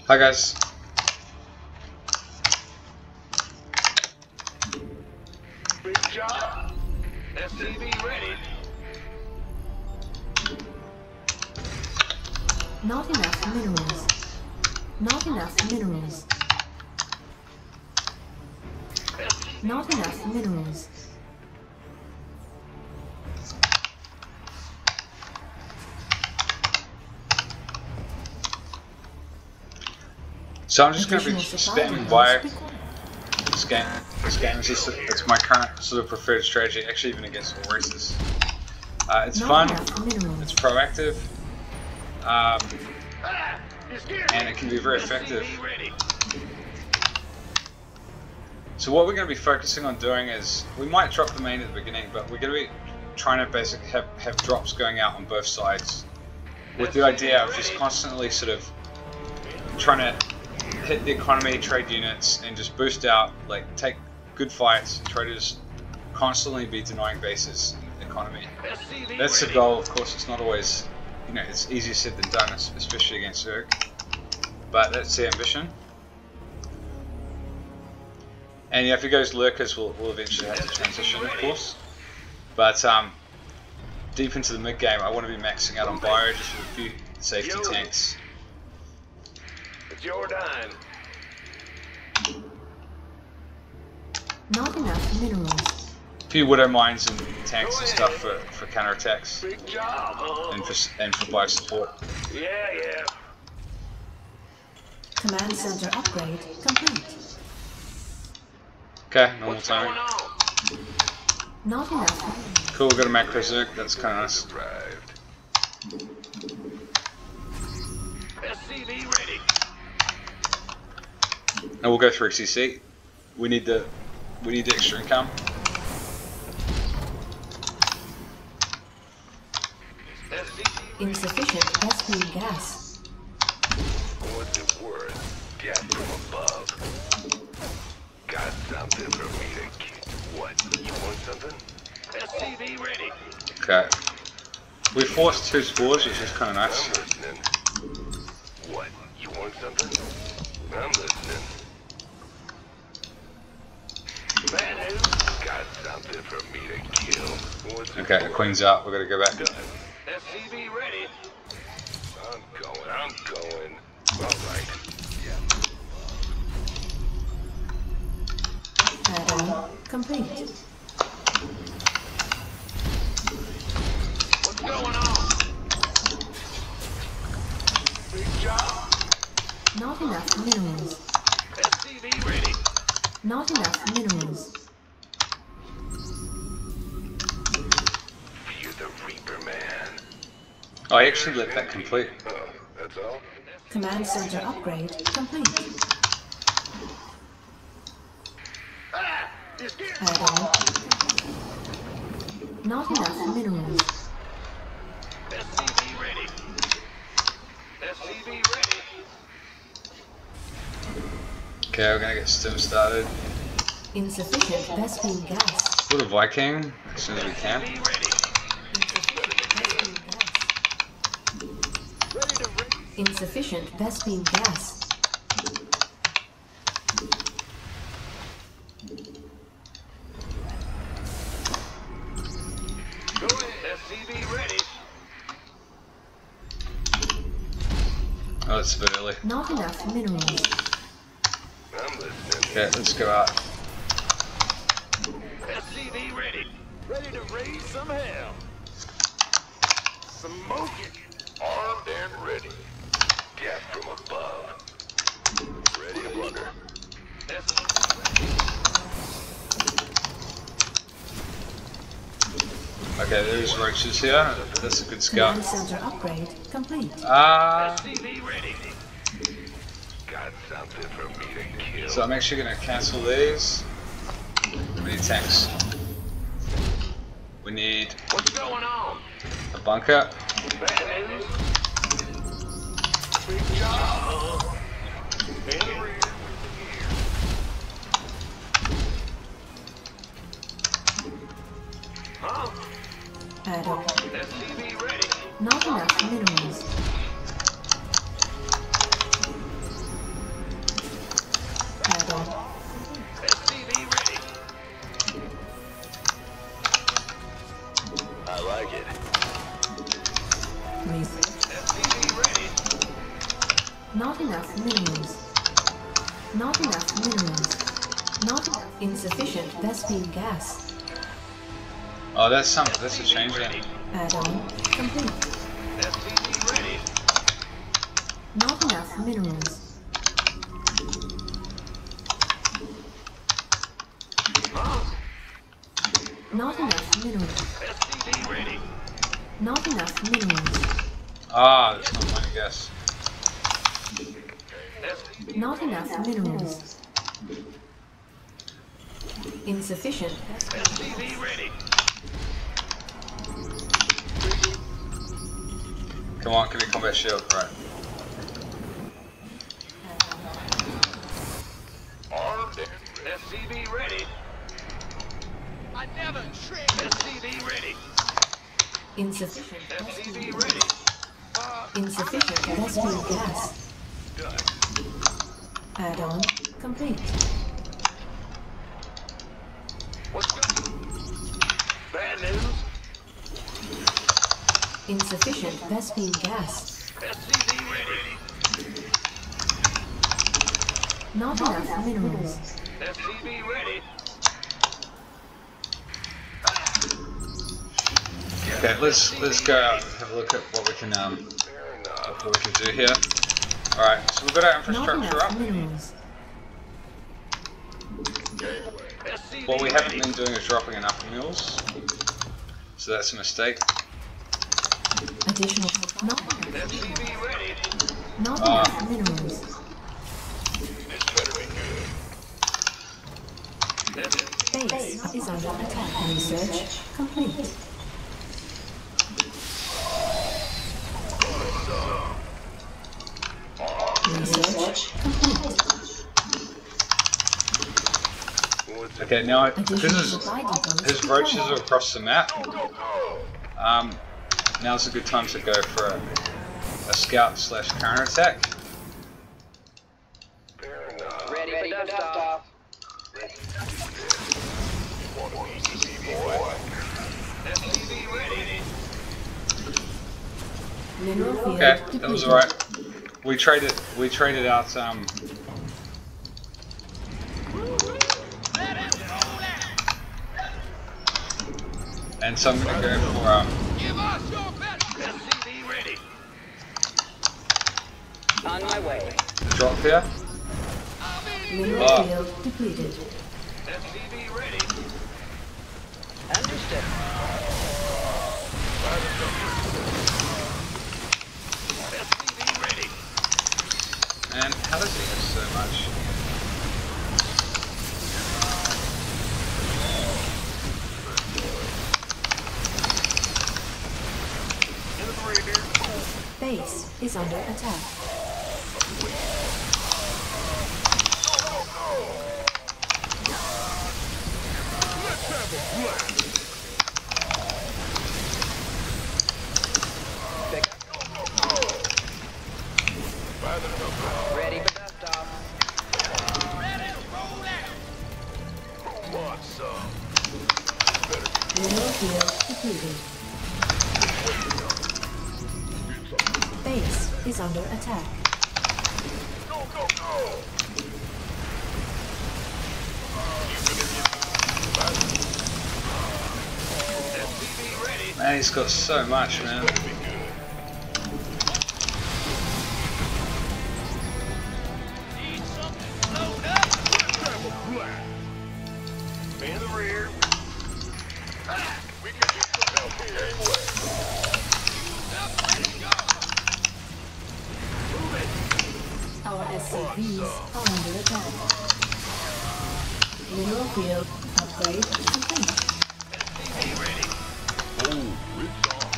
Hi guys. Big job. SCV ready. Not enough minerals. Not enough minerals. Not enough minerals. So I'm just going to be spamming bio. This game is just, it's my current sort of preferred strategy, actually even against all races. It's fun, it's proactive, and it can be very effective. So what we're going to be focusing on doing is, we might drop the main at the beginning, but we're going to be trying to basically have drops going out on both sides, with the idea of just constantly sort of trying to hit the economy, trade units, and just boost out, like take good fights, and try to just constantly be denying bases in the economy. That's the goal. Of course, it's not always, you know, it's easier said than done, especially against Zerg, but that's the ambition. And yeah, if he goes lurkers, we'll eventually have to transition, of course. But deep into the mid game, I want to be maxing out on bio just with a few safety tanks. It's your dime. Not enough minerals. A few widow mines and tanks and stuff for counterattacks. Big job, huh? And for bio support. Yeah. Command center upgrade complete. Okay, normal timing. Not enough. Cool, we got a macro Zerg, that's kind of nice. SCV ready. And we'll go through CC. We need the extra income. Insufficient SP gas. What's it worth? Gas from above. Got something for me to keep. What? You want something? SCV ready. Okay. We forced 2 spores, which is kind of nice. I'm listening. What? You want something? I'm listening. Bad news. Got something for me to kill. What's it Okay, the worth? queen's out, we gotta go back. SCV ready. I'm going. Alright. Add-on complete. What's going on? Big job. Not enough minerals. SCV ready. Not enough minerals. You're the Reaper man. Oh, I actually let that complete. Oh, that's all? Command center upgrade complete. Add-on. Not enough minerals. SCV ready. SCV ready. Okay, we're gonna get stim started. Insufficient Vespine gas. Put a Viking as soon as we can. SCV ready. Insufficient Vespine gas. Go ahead. SCV ready. Oh, it's a bit early. Not enough minerals. I'm listening. Okay, let's go out. SCV ready. Ready to raise some hell. Smoke it. Armed and ready. Gas from above. Ready to blunder. Okay, there's roaches here. That's a good scout. Command center upgrade complete. SCV ready. Got something for me to kill. So I'm actually gonna cancel these. We need tanks. We need What's going on? a bunker. Bad news. Big job. In the rear. Huh? Add-on. SCV ready. Not enough minerals. Add-on. SCV ready. I like it. Research. SCV ready. Not enough minerals. Not enough minerals. Not enough. Insufficient Vespine gas. Oh, that's a change then. Add-on complete. SCV ready. Not enough minerals. Not enough minerals. SCV ready. Not enough minerals. Ah, that's not my guess. SCV Not enough minerals. Insufficient. SCV ready. Come on, give me combat shield. Right. Armed and SCV ready. I never trick. SCV ready. Insufficient. SCV ready. Insufficient Vespine gas. Done. Add-on complete. What's good? Bad news. Insufficient Vespine gas. SCV ready. Not enough minerals. SCV ready. Okay, let's go out and have a look at what we can do here. All right, so we've got our Not infrastructure enough up. minerals. SCV What we haven't ready. been doing is dropping enough mules, so that's a mistake. Additional. Not SCV ready. enough minerals. This better be good. Base is under attack. Research complete. Research complete. Okay, now Additional because supply depots. his roaches are across the map, Go, go, go. now's a good time to go for a scout / counterattack. Fair enough. Ready for dust off. Want a piece of me, boy? SCV ready. Mineral field Okay, depleted. that was alright. We traded out and so I'm gonna go for Give us your best. SCV ready. On my way. the drop here. Mineral Oh. field depleted. SCV ready. Understood. SCV ready. And how does he have so much? In the rear. Base is under attack. Let's have a blast. Ready for dust off. Ready to roll out. Who wants some? Mineral field depleted. Base is under attack. Go, go, go. SCV ready. Man, he's got so much, man. Need something load up. Let's have a blast. In the rear. Ah, we can use some help here. Anyway. Up, ready to go. Move it. Our SCVs are under attack. Mineral field upgrade complete. SCV ready. Oh, it's on.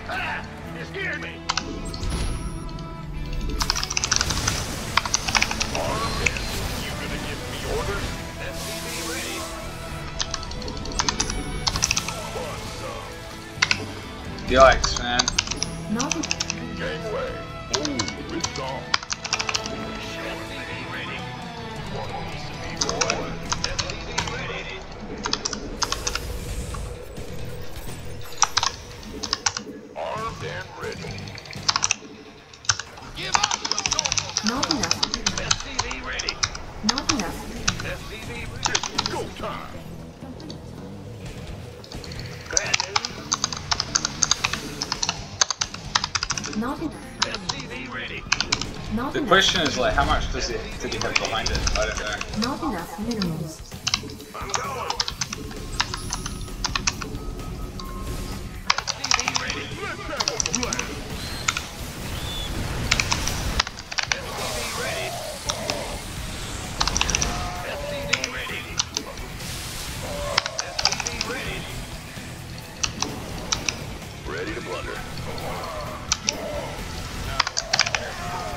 Ah, it scared me. Armed and you gonna give me orders? SCV ready. Want some? Yikes, man. Not Gangway. Oh, it's on. SCV ready. It's go time. Bad news. Not enough. SCV ready. Not The enough. question is like, how much did he have behind it? I don't know. Not enough minerals. I'm going. SCV ready. Let's have a blast. SCV ready. SCV ready. SCV ready. Ready to blunder.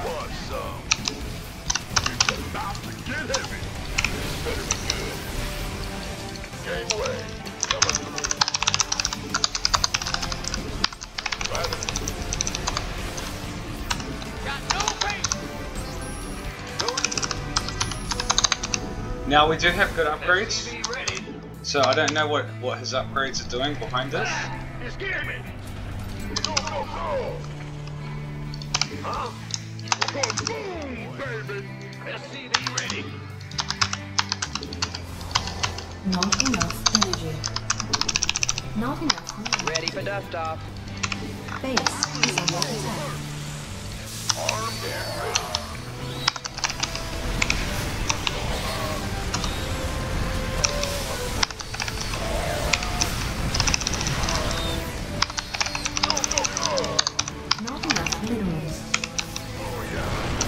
Want some? It's about to get heavy. This better be good. Gangway, coming through. Private. Got no pace. Now we do have good upgrades, SCV ready. so I don't know what his upgrades are doing behind us. You scared me. Go, go, go. Huh? Boom, baby. SCV ready. Not enough energy. Not enough minerals. Ready for dust off. Base is under attack. Armed and ready. Go, go, go. Not enough minerals. Oh, yeah.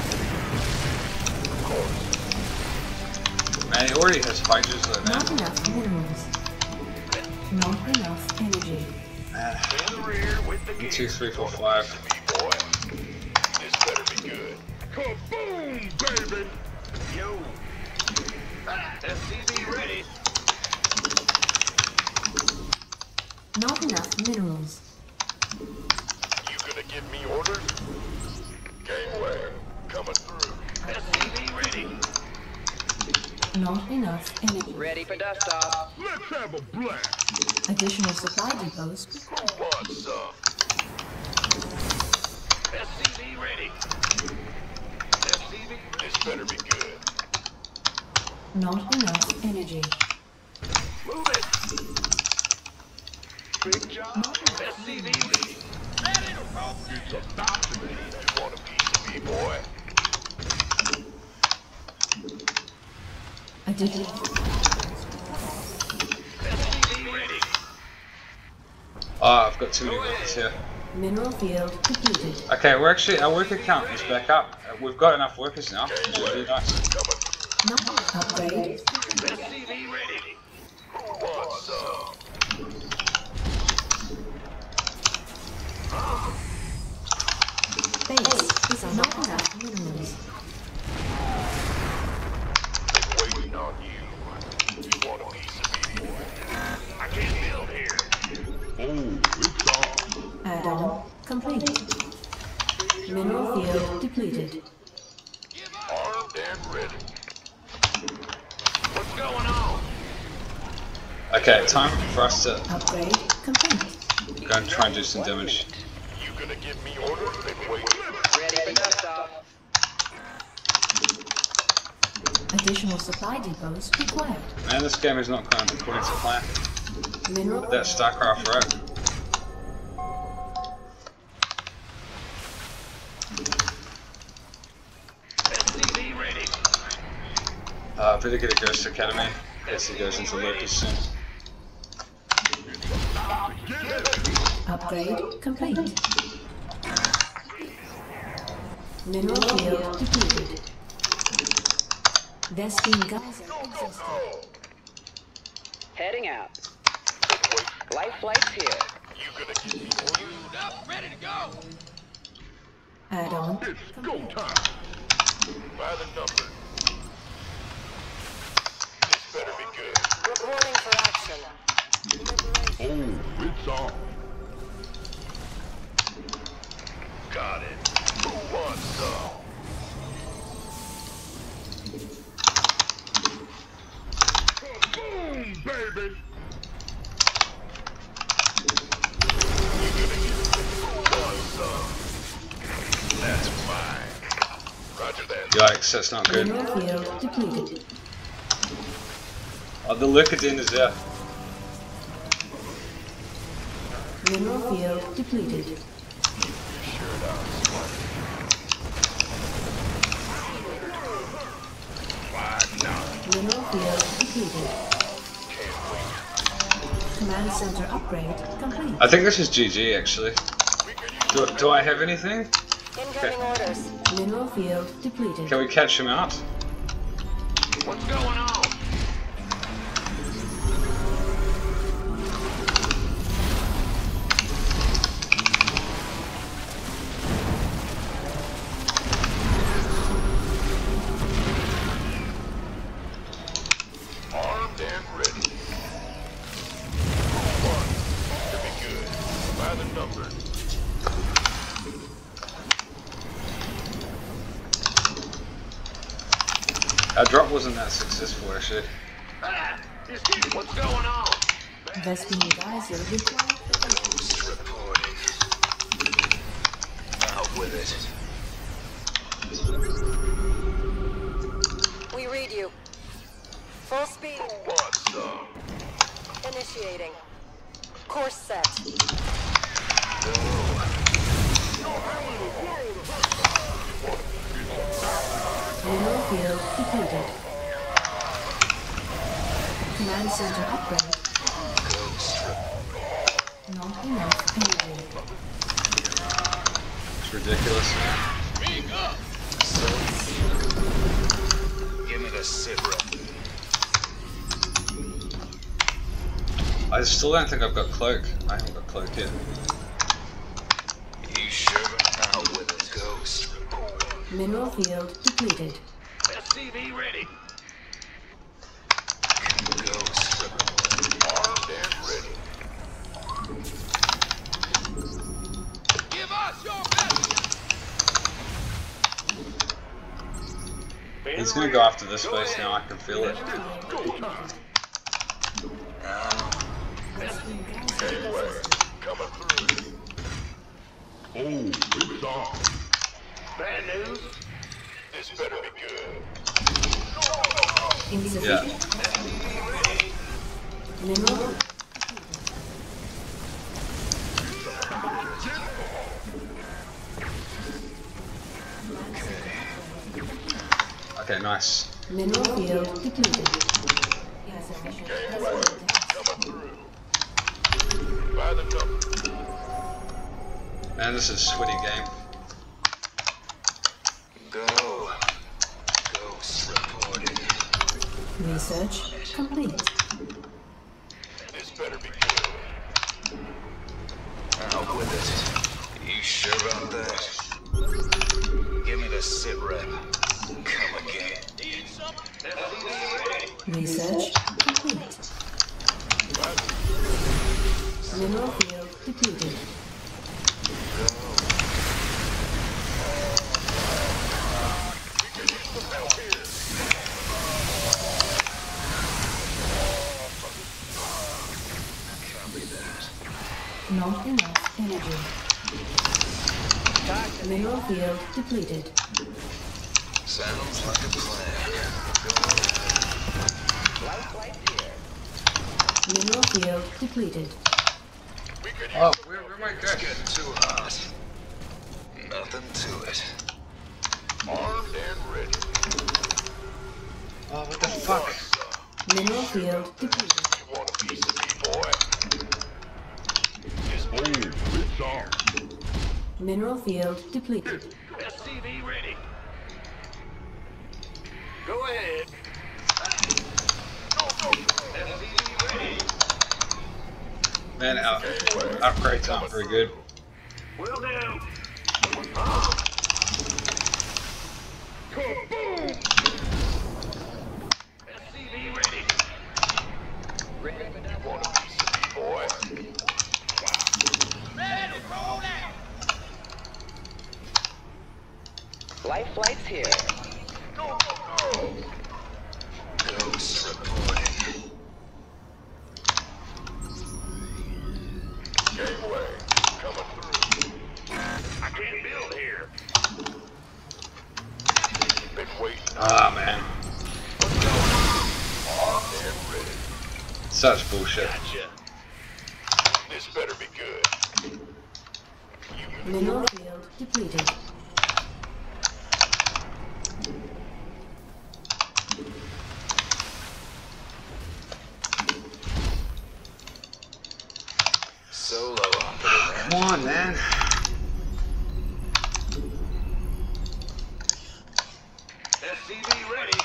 Of course. Man, he already has hydras though, Not man. enough minerals. Not enough energy. In the rear with the gear. 2, 3, 4, 5. SCV, boy. This better be good. Kaboom, baby. Yo. SCV ready. Not enough minerals. You gonna give me orders? Gangway, coming through. SCV ready. Not enough energy. Ready for dust off. Let's have a blast. Additional supply depots. Who wants some? SCV ready. SCV, this better be good. Not enough energy. Move it. Big job. SCV ready. Ready to roll. It's about to be. You want a piece of me, boy? Additional. SCV ready. Oh, I've got too many workers here. Mineral field depleted. Okay, we're actually, our worker count is back up. We've got enough workers now, which is really nice. Coming through. Not enough upgrade. SCV ready. Who wants some? Base is under not enough minerals. Been waiting on you. You want a piece of me? I can't build here. Oh, it's on. Add-on complete. Mineral field depleted. Armed and ready. What's going on? Okay, time for us to Upgrade complete. go and try and do some damage. You gonna give me orders? Been waiting. Ready for dust off. Additional supply depots required. Man, this game is not going according to plan. Mineral But that's Starcraft, right? SCV ready. Better get a Ghost Academy. Guess he goes into Locus soon. upgrade complete. Mineral field depleted. Vespine Gaza exhausted. Heading out. Life flight's here. You gonna get me orders? Up, ready to go. Add-on. It's go time. By the number. This better be good. Reporting for action. Oh, it's on. Got it. Who wants some? Boom, baby. You gonna get who wants some? That's fine. Roger that. Yikes, that's not good. Mineral field depleted. Oh, the Lurkadin is there. Mineral field depleted. Mineral field depleted. Command center upgrade complete. I think this is GG actually. Do I have anything? Incoming orders. Mineral field depleted. Can we catch him out? What's going on? Armed and ready. One. Should be good. By the numbers. Our drop wasn't that successful actually. What's going on? Vespine geyser required. Reporting. Out with it. We read you. Full speed. What's up? Initiating. Course set. Mineral field depleted. Command center upgrade. Not enough energy. It's ridiculous. Speak up. Give me the sit rep. I still don't think I've got cloak. I haven't got cloak yet. You sure out with it, Ghost? Mineral field depleted. SCV ready. Ghost armed and ready. Give us your best. He's gonna go after this base now, I can feel it. Anyway, coming through. Oh, it's on. Bad news? This better be good. Insufficient. Mineral. Okay, nice. Mineral field depleted. Coming through. By the number. Man, this is a sweaty game. Go. Ghost reporting. Research complete. This better be good. Out with it. You sure about that? Give me the sit rep. Come again. Need something? Research complete. Mineral field depleted. Not enough energy. Mineral field depleted. Sounds like a plan. Life flight here. Mineral field depleted. Oh, where am I It's going? getting too hot. Nothing to it. Armed and ready. Oh, what the fuck? Mineral field depleted. You want a piece of me, boy? It's on. Mineral field depleted. SCV ready. Go ahead. Go. SCV ready. Man, our upgrades aren't very good. Will do. Kaboom! SCV ready. Ready for You want a piece of me, boy? Ready to roll out. Life flight's here. Go. Ghost reporting. Gateway coming through. I can't build here. Been waiting. Ah, man. What's going on? Armed and ready. Such bullshit. Gotcha. This better be good. Mineral field depleted. Solo operator. Come on, man. SCV ready.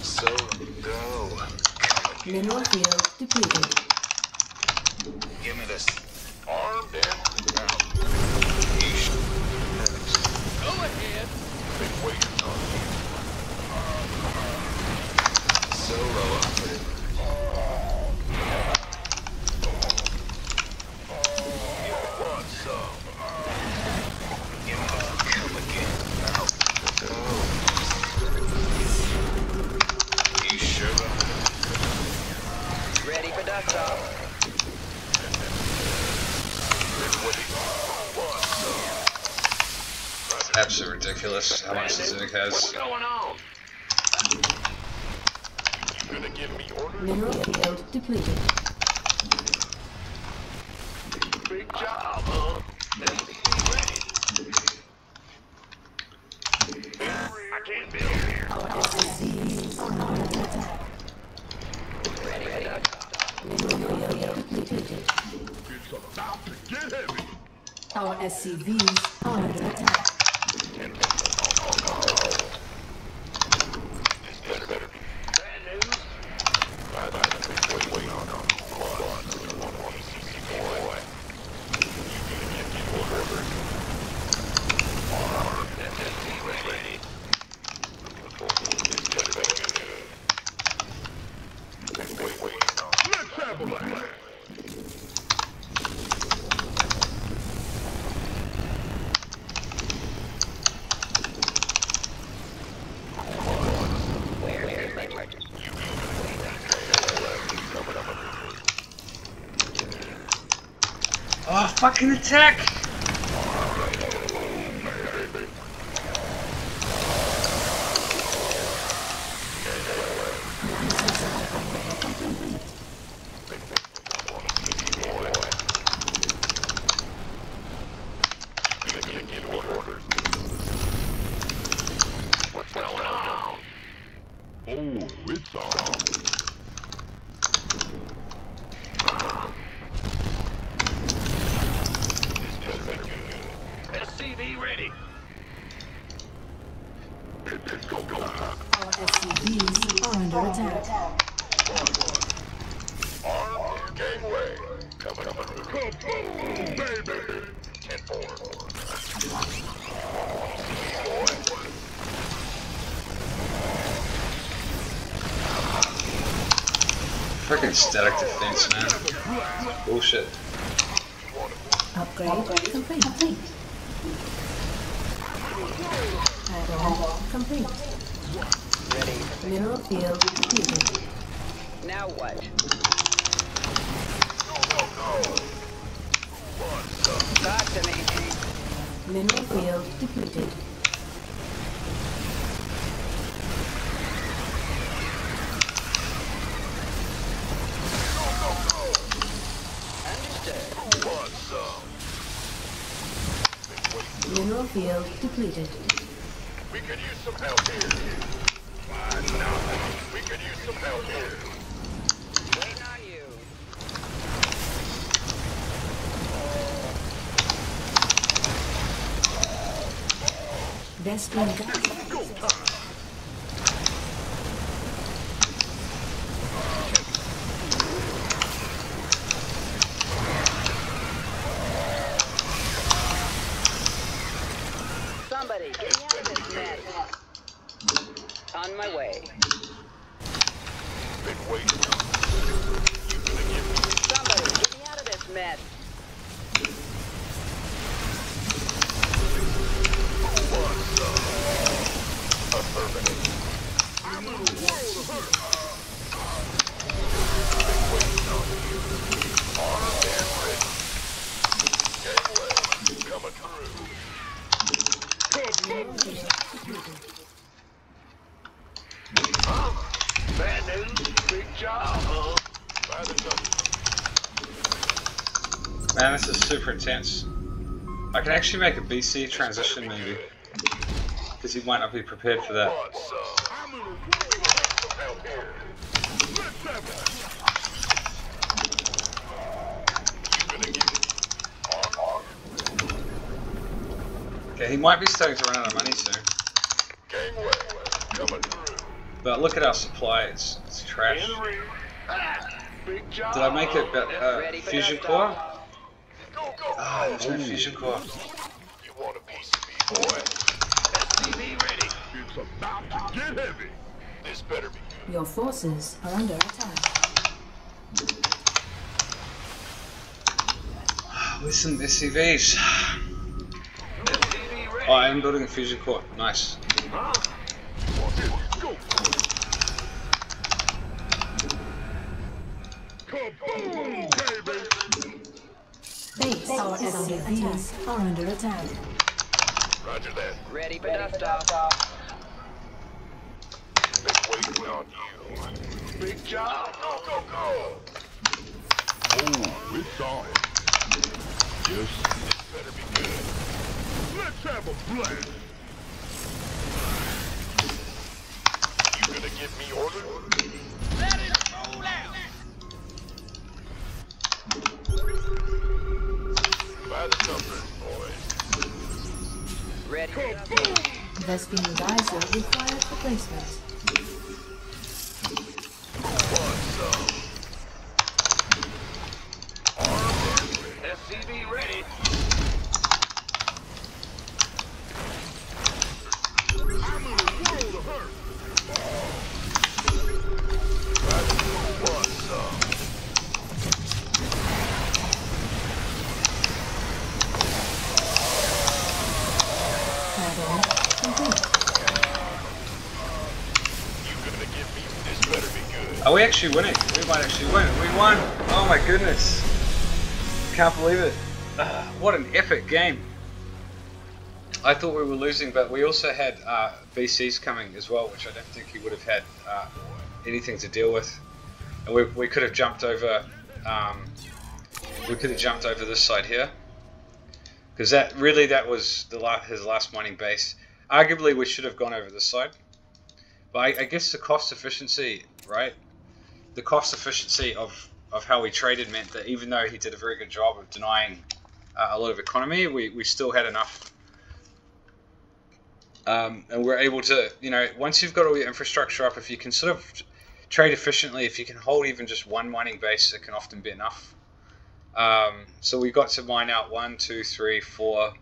So go. Mineral field depleted. Give me this. Armed and out. Go ahead. Been waiting on you. Solo operator. Want some? Give me this. Come again. Out. Go. You sure? Ready for dust off. Absolutely ridiculous how much the Civic has. What's going on? You gonna give me orders? Mineral field depleted. Big job, huh? Ready. I can't build here. Our SCVs are under attack. Ready for dust off. Mineral field depleted. It's about to get heavy. Our SCVs are under attack. This better be. Bad news? Wait on. One, easy boy. You gonna get orders? Ready. This better be good. Wait on. Let's have a laugh. Where's my charger? Oh, fucking attack! What's going on? Oh, it's on. SCV ready. Go. Our SCVs are under attack. Armed gangway. Coming. Kaboom, baby. 10-4. Freaking static defense, man. Bullshit. Upgrade complete. Add-on complete. Ready. Mineral field depleted. Now what? Talk to me. Mineral field depleted. Understood. Mineral field depleted. We could use some help here. We could use some help here. Waiting on you. Vestment gas. Go time. Somebody, get me out of this mess. On my way. Been waiting. You gonna give me Somebody, get me out of this mess. one. Man, this is super intense. I can actually make a BC transition maybe. Because he might not be prepared for that. Okay, he might be starting to run out of money soon. But look at our supply, it's trash. Did I make it fusion core? Ah, there's no fusion core. You want a piece of me, boy? SCV ready. It's about to get heavy. This better be good. Your forces are under attack. With some SCVs. Oh, I am building a fusion core. Nice. Base SCVs are under attack. Roger that. Ready for dust-off. Been waiting on you. Big job. Go, go, go. Oh, it's on. Yes. This better be good. Let's have a blast. You gonna give me orders? Let it roll out. By the numbers, boys. Ready for dust-off. Vespine geyser requires replacement. SCV ready. I'm in a world of hurt. What's up? Add-on complete. You gonna give me this? Better be good. Are we actually winning? We might actually win. We won! Oh my goodness. Can't believe it. What an epic game. I thought we were losing, but we also had BCs coming as well, which I don't think he would have had anything to deal with. And we could have jumped over. We could have jumped over this side here, because that was his last mining base. Arguably, we should have gone over this side, but I guess the cost efficiency, right? The cost efficiency of how we traded meant that even though he did a very good job of denying a lot of economy, we still had enough. And we're able to, once you've got all your infrastructure up, if you can sort of trade efficiently, if you can hold even just one mining base, it can often be enough. So we got to mine out 1, 2, 3, 4,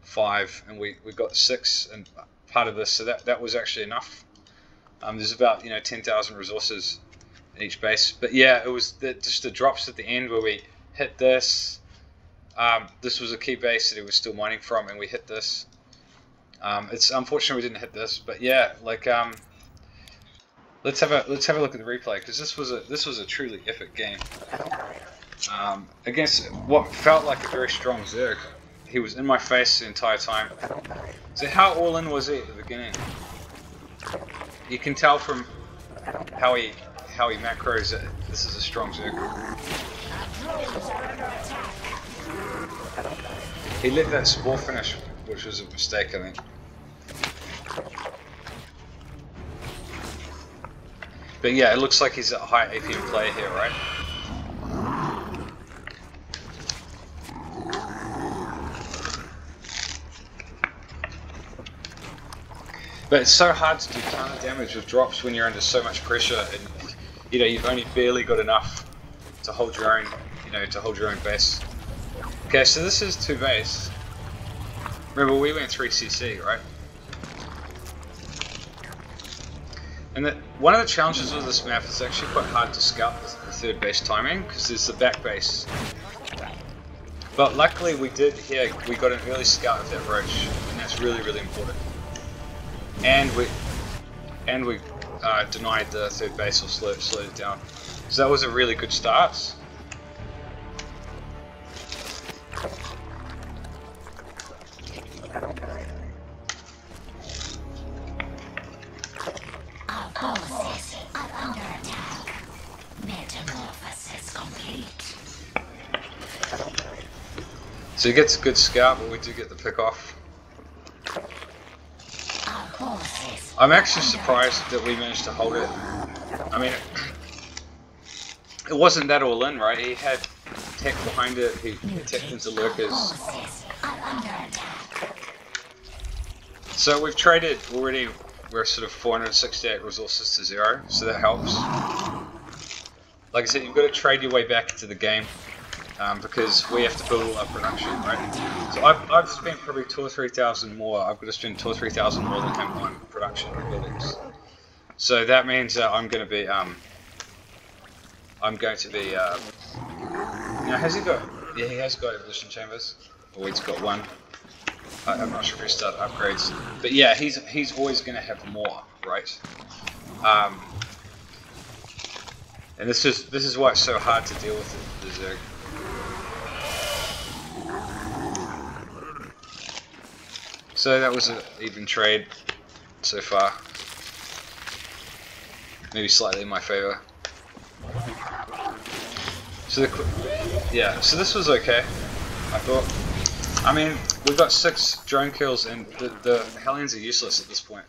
5, and we got 6 and part of this, so that was actually enough. There's about 10,000 resources in each base, but yeah, it was just the drops at the end where we hit this. This was a key base that he was still mining from, and we hit this. It's unfortunate we didn't hit this, but yeah, like let's have a look at the replay, because this was a truly epic game against what felt like a very strong Zerg. He was in my face the entire time. So how all in was he at the beginning? You can tell from how he macros that this is a strong Zerg. He let that spore finish, which was a mistake, I think. But yeah, it looks like he's a high APM player here, right? But it's so hard to do counter damage with drops when you're under so much pressure, and you've only barely got enough to hold your own, to hold your own base. Okay, so this is 2 base. Remember, we went 3 CC, right? And one of the challenges with this map is actually quite hard to scout the 3rd base timing, because there's the back base. But luckily we did here, we got an early scout of that roach, and that's really, really important. And we denied the 3rd base, or slowed it down. So that was a really good start. Our forces are under attack. Metamorphosis complete. So he gets a good scout, but we do get the pick off. I'm actually surprised that we managed to hold it. I mean, it wasn't that all in, right? He had tech behind it, he attacked into lurkers. So we've traded already, we're sort of 468 resources to 0, so that helps. Like I said, you've got to trade your way back into the game. Because we have to build all our production, right? So I've spent probably 2,000 or 3,000 more. I've got to spend 2,000 or 3,000 more than him on production and buildings. So that means I'm going to be now has he got? Yeah, he has got evolution chambers. Or he's got one. I'm not sure if he started upgrades, but yeah, he's always going to have more, right? And this is why it's so hard to deal with the Zerg. So that was an even trade so far. Maybe slightly in my favor. So so this was okay, I thought. I mean, we've got 6 drone kills and the Hellions are useless at this point.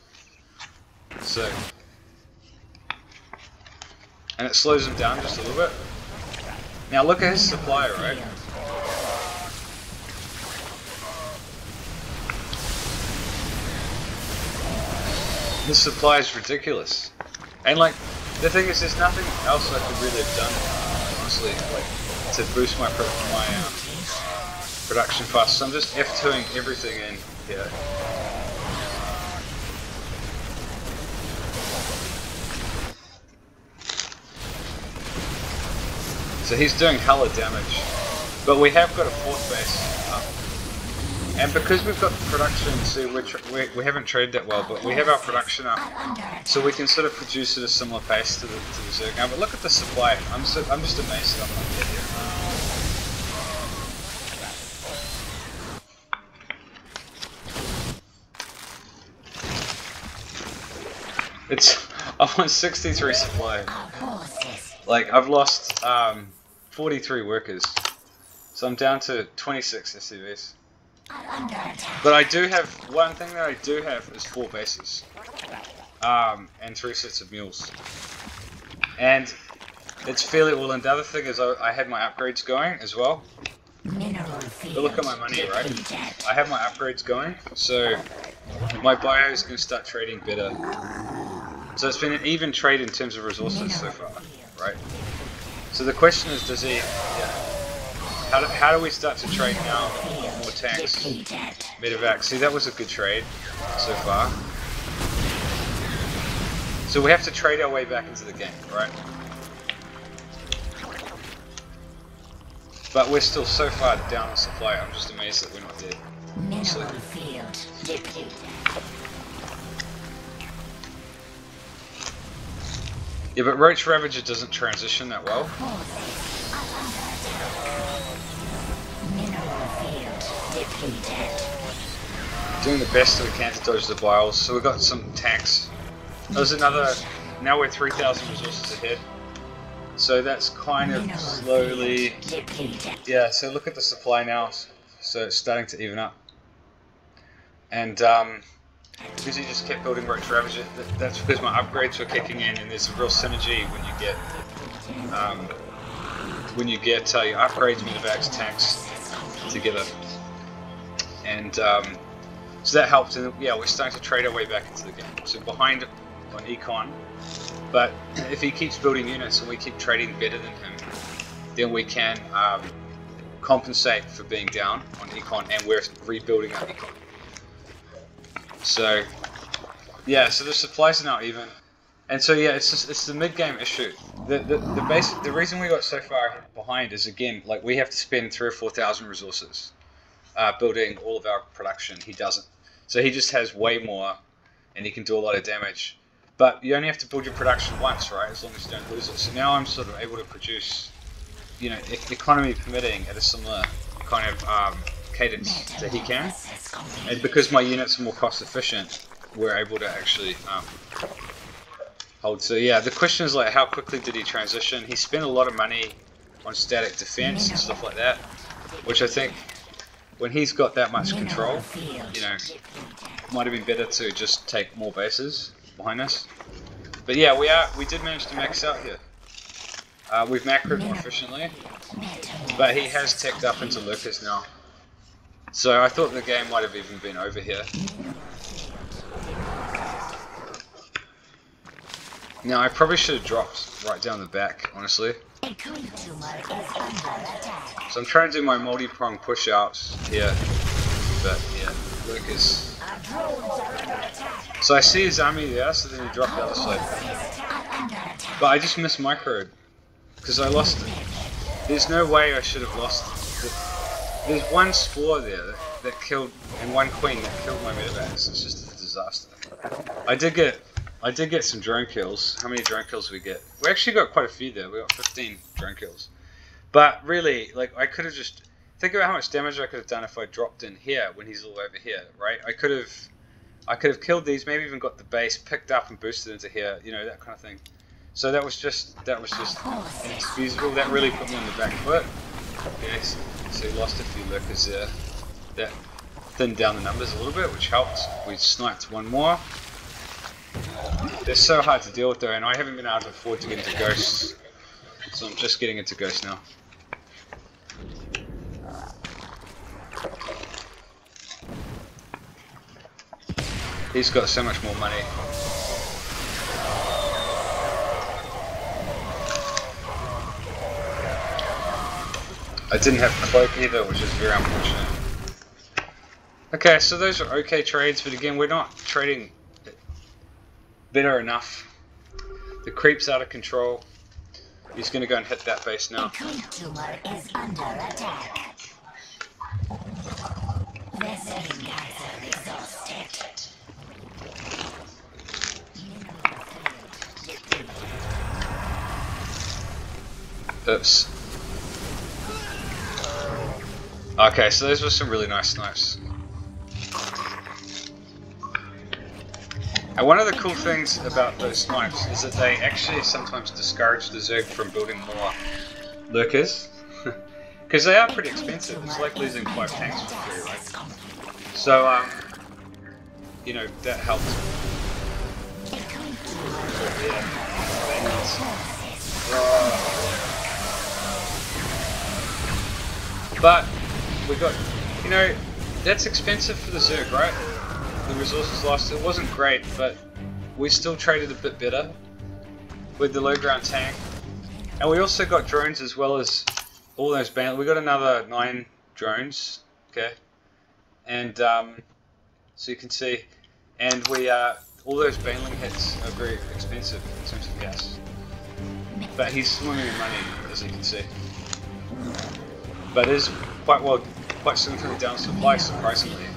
So, and it slows them down just a little bit. Now look at his supply, right? His supply is ridiculous. And like, the thing is, there's nothing else I could really have done, honestly, like, to boost my production fast. So I'm just F2ing everything in here. So he's doing hella damage. But we have got a 4th base up. And because we've got production, see, we haven't traded that well, but we have our production up, so we can sort of produce at a similar pace to the Zerg now. But look at the supply. I'm just amazed that I'm not dead here. I'm on 63 supply. Like, I've lost 43 workers, so I'm down to 26 SCVs. But I do have, one thing that I do have is 4 bases, and 3 sets of mules, and it's fairly all in. The other thing is I had my upgrades going as well. But look at my money, right? I have my upgrades going, so my bio is going to start trading better. So it's been an even trade in terms of resources so far, right? So the question is, does he, how do we start to trade now? More tanks, medevac. See, that was a good trade so far. So we have to trade our way back into the game, right? But we're still so far down on supply, I'm just amazed that we're not dead. Honestly. Yeah, but Roach Ravager doesn't transition that well. Doing the best that we can to dodge the biles. So we've got some tanks. There's another, now we're 3,000 resources ahead. So that's kind of slowly, yeah, so look at the supply now. So it's starting to even up. And because he just kept building Roach Ravager, that's because my upgrades were kicking in, and there's a real synergy when you get your upgrades, medevacs, tanks together. And so that helped, and yeah, we're starting to trade our way back into the game. So behind on Econ, but if he keeps building units and we keep trading better than him, then we can compensate for being down on Econ, and we're rebuilding our Econ. So yeah, so the supplies are now even, and so yeah, it's the mid-game issue. The reason we got so far behind is, again, like, we have to spend 3,000 or 4,000 resources building all of our production. He doesn't, so he just has way more, and he can do a lot of damage. But you only have to build your production once, right? As long as you don't lose it. So now I'm sort of able to produce, you know, economy permitting, at a similar kind of cadence that he can. And because my units are more cost efficient, we're able to actually hold. So yeah, the question is, like, how quickly did he transition? He spent a lot of money on static defense and stuff like that, which I think when he's got that much control, you know, might have been better to just take more bases behind us. But yeah, we did manage to max out here. We've macroed more efficiently, but he has teched up into Lucas now. So I thought the game might have even been over here. Now I probably should have dropped right down the back, honestly. So I'm trying to do my multi-prong push-outs here, but yeah, Lucas. So I see his army there, so then he dropped the other side. But I just missed microed, because I lost it. There's no way I should have lost it. There's one spore there that killed, and one queen that killed my medevacs. It's just a disaster. I did get some drone kills. How many drone kills we get? We actually got quite a few there. We got 15 drone kills. But really, like, I could have just... Think about how much damage I could have done if I dropped in here when he's all over here, right? I could have killed these, maybe even got the base, picked up and boosted into here, you know, that kind of thing. So that was just inexcusable. That really put me on the back foot. Okay, so we lost a few lurkers there. That thinned down the numbers a little bit, which helped. We sniped one more. They're so hard to deal with though, and I haven't been able to afford to get into ghosts. So I'm just getting into ghosts now. He's got so much more money. I didn't have cloak either, which is very unfortunate. Okay, so those are okay trades, but again, we're not trading better enough. The creep's out of control. He's going to go and hit that base now. The tumor is under attack. The second guys are exhausted. Oops. Okay, so those were some really nice snipes. And one of the cool things about those snipes is that they actually sometimes discourage the Zerg from building more lurkers. Because they are pretty expensive. It's like losing 5 tanks for free, right? So, you know, that helps. But we got, you know, that's expensive for the Zerg, right? The resources lost, it wasn't great, but we still traded a bit better with the low ground tank. And we also got drones as well as all those band. We got another 9 drones, okay? And so you can see, and we all those baneling hits are very expensive in terms of gas. But he's swimming in money, as you can see. But it is quite significantly down supply, surprisingly.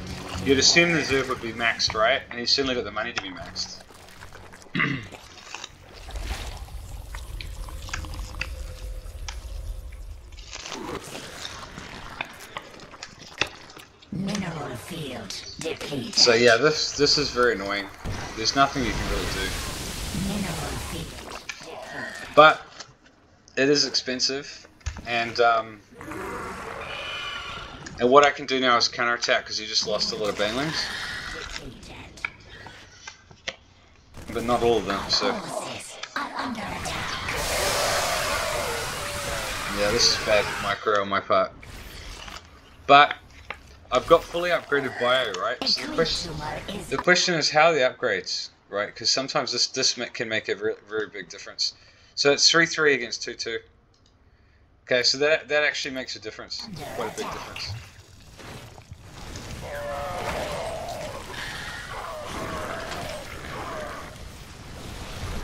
You'd assume the Zerg would be maxed, right? And he's certainly got the money to be maxed. Mineral field depleted. So yeah, this is very annoying. There's nothing you can really do. Mineral field depleted. But it is expensive, and what I can do now is counterattack because he just lost a lot of banelings. But not all of them, so... Yeah, this is bad micro on my part. But I've got fully upgraded bio, right? So the question is how the upgrades, right? Because sometimes this can make a very big difference. So it's 3-3 against 2-2. Okay, so that actually makes a difference, quite a big difference.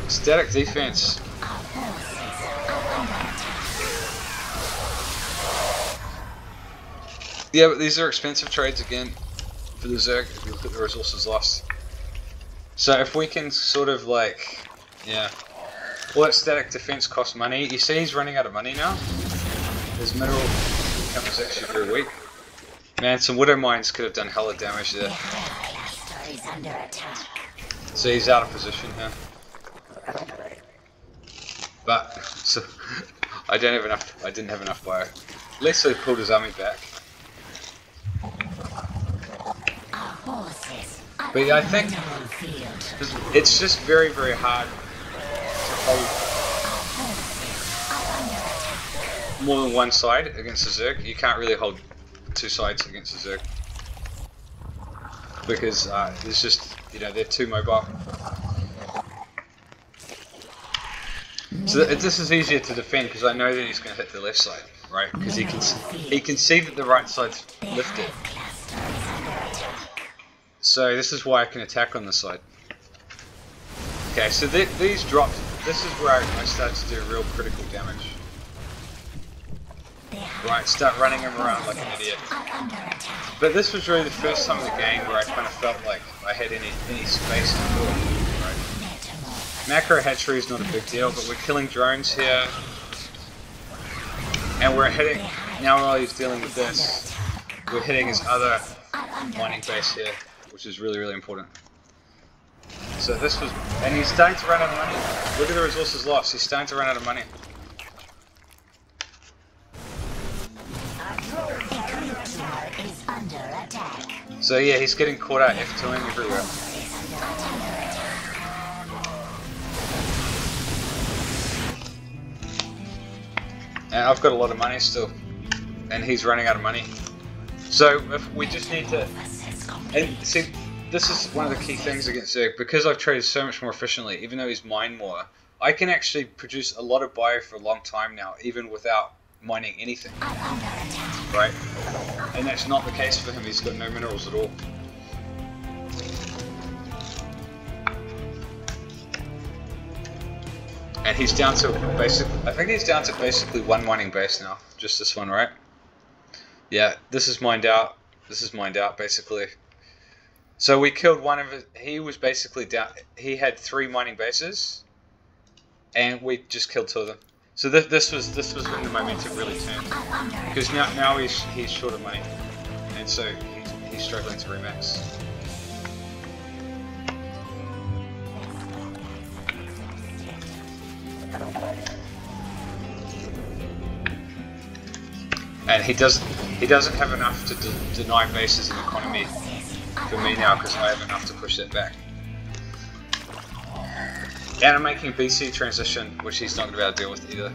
Static defense. Yeah, but these are expensive trades again for the Zerg if you look at the resources lost. So if we can sort of like, yeah. All that static defense costs money. You see he's running out of money now. His mineral income is actually very weak. Man, some Widow Mines could have done hella damage there. So he's out of position here. But, so, I didn't have enough bio. Let's say pulled his army back. But yeah, I think Mineral field. it's just very, very hard to hold more than one side against a Zerg. You can't really hold two sides against a Zerg because there's just, you know, they're too mobile. So this is easier to defend because I know that he's going to hit the left side, right? Because he can see that the right side's lifted. So this is why I can attack on this side. Okay, so these drops, this is where I start to do real critical damage. Right, start running him around like an idiot. But this was really the first time in the game where I kind of felt like I had any space to do it, right? Macro hatchery is not a big deal, but we're killing drones here. And we're hitting, now while he's dealing with this, we're hitting his other mining base here, which is really, really important. So this was, and he's starting to run out of money. Look at the resources lost, he's starting to run out of money. So yeah, he's getting caught out F2ing everywhere. And I've got a lot of money still, and he's running out of money. So if we just need to, and see, this is one of the key things against Zerg, because I've traded so much more efficiently, even though he's mined more, I can actually produce a lot of bio for a long time now, even without mining anything, right? And that's not the case for him, he's got no minerals at all. And he's down to I think he's down to basically one mining base now, just this one, right? Yeah, this is mined out, basically. So we killed one of it, he was basically down, he had 3 mining bases, and we just killed 2 of them. So this was when the momentum really turned, because now he's short of money, and so he's struggling to remax. And he doesn't have enough to deny bases and economy for me now, because I have enough to push that back. And I'm making BC transition, which he's not going to be able to deal with either.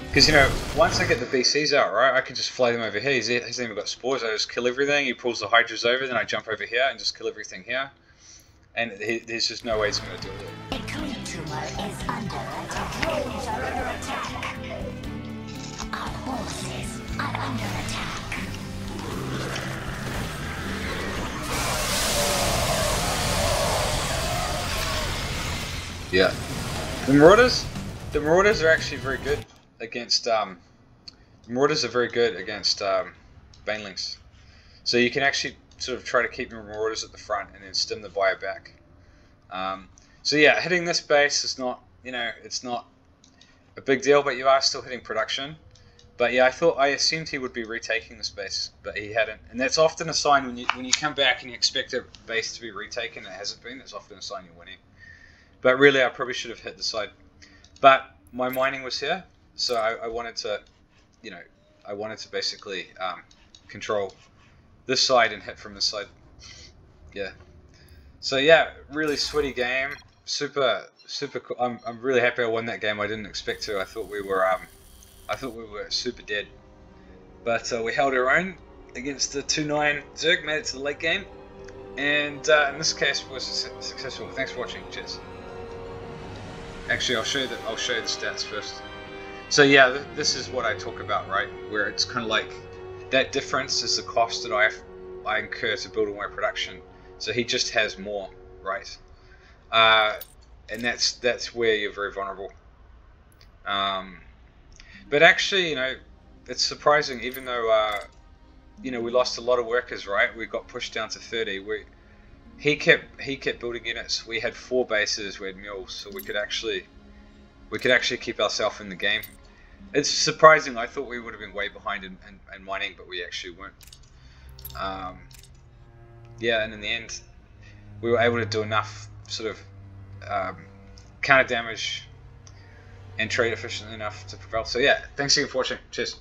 Because, you know, once I get the BCs out, right, I can just fly them over here. He hasn't even got spores, I just kill everything, he pulls the Hydras over, then I jump over here and just kill everything here. And there's just no way he's going to deal with it. A clean tumor is under attack. Drones are under attack. Our forces are under attack. Yeah, the Marauders are actually very good against Banelings. So you can actually sort of try to keep the Marauders at the front and then stem the bio back. So yeah, hitting this base is not, you know, it's not a big deal, but you are still hitting production. But yeah, I assumed he would be retaking the base, but he hadn't. And that's often a sign when you come back and you expect a base to be retaken, it hasn't been. That's often a sign you're winning. But really, I probably should have hit the side. But my mining was here, so I wanted to, you know, I wanted to basically control this side and hit from this side. Yeah. So yeah, really sweaty game. Super cool. I'm really happy I won that game. I didn't expect to. I thought we were super dead. But we held our own against the 2-9 Zerg. Made it to the late game, and in this case was successful. Thanks for watching. Cheers. Actually, I'll show you the stats first. So yeah, this is what I talk about, right? Where it's kind of like that difference is the cost that I incur to build all my production. So he just has more, right? And that's where you're very vulnerable. But actually, you know, it's surprising. Even though you know, we lost a lot of workers, right? We got pushed down to 30. He kept building units. We had 4 bases, we had mules, so we could actually keep ourselves in the game. It's surprising. I thought we would have been way behind in mining, but we actually weren't. Yeah, and in the end, we were able to do enough sort of counter damage and trade efficiently enough to prevail. So yeah, thanks again for watching. Cheers.